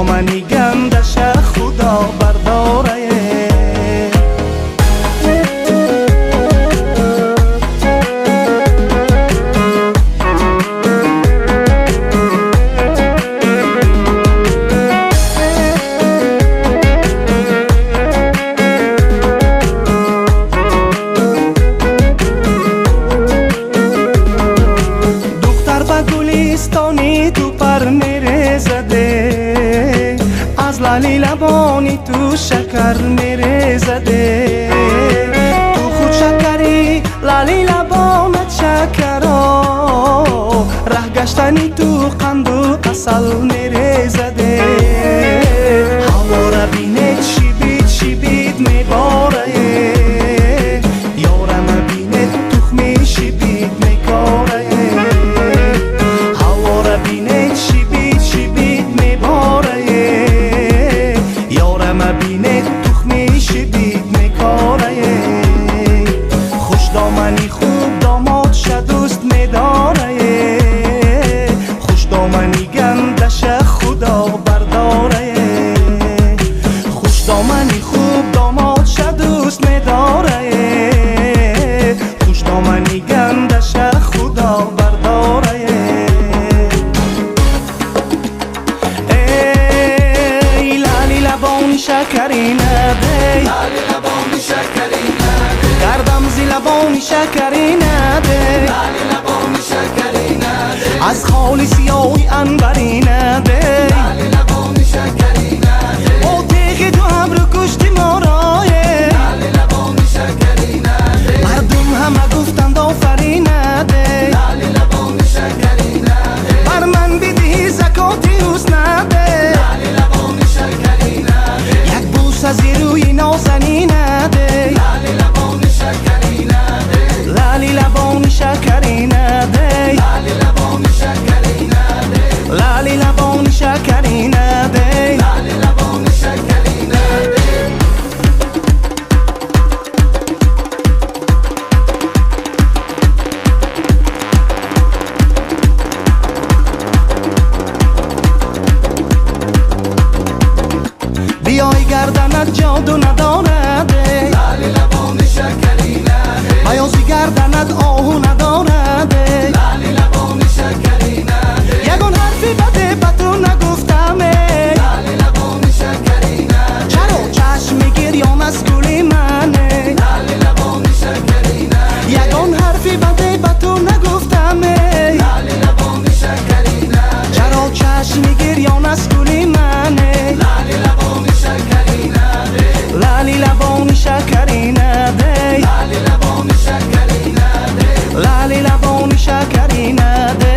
دامنی گندش خدا برداره. گلستانی تو پر میره زده، از لالی لبانی تو شکر میره زده. تو خود شکری لالی لبانت شکرا، ره گشتنی تو قند و عسل میره زده. هوا را بینه شیبید شیبید میباره، یارم بینه تخمی شیبید میکاره. خوب داماد شه دوست میداره، خوش دامنی گندش خدا برداره. خوش دامنی خوب داماد شه دوست میداره، خوش دامنی گندش خدا برداره. ای لالی لبانی شکری نده، لالی لبانی شکری نده، گردم زی لبانی شکری نده، لالی لبانی شکری نده، از خالی سیاهی انبری نده، لالی لبانی شکری نده. او تیغ تو ابرو کشتی مارایه، لالی لبانی شکری نده. مردم همه گفتند آفرین نده، لالی لبانی شکری نده. بر من بدهی زکاتی حسن نده، لالی لبانی شکری نده. یک بوس از روی نازنی نده، لالی لبانی شکری نده، لالی لبانی شکری نده، لالی لبانی شکری نده، لالی لبانی شکری نده، لالی لبانی شکری نده. بیای گردنت جادو ندارده، لالی لبانی شکری نده. بیازی گردنت آهو ندارده، لالی لبانی شکری نده. یگان حرفی بده به تو نگفتمه، لالی لبانی شکری نده. چرا چشم گریان از گلی منه، لالی لبانی شکری نده. یگان حرفی بده به تو نگفتمه، لالی لبانی شکری نده. چرا چشم گریان از گلی منه، لالی لبانی شکری نده، لالی لبانی شکری نده، لالی لبانی شکری نده، لالی لبانی شکری نده.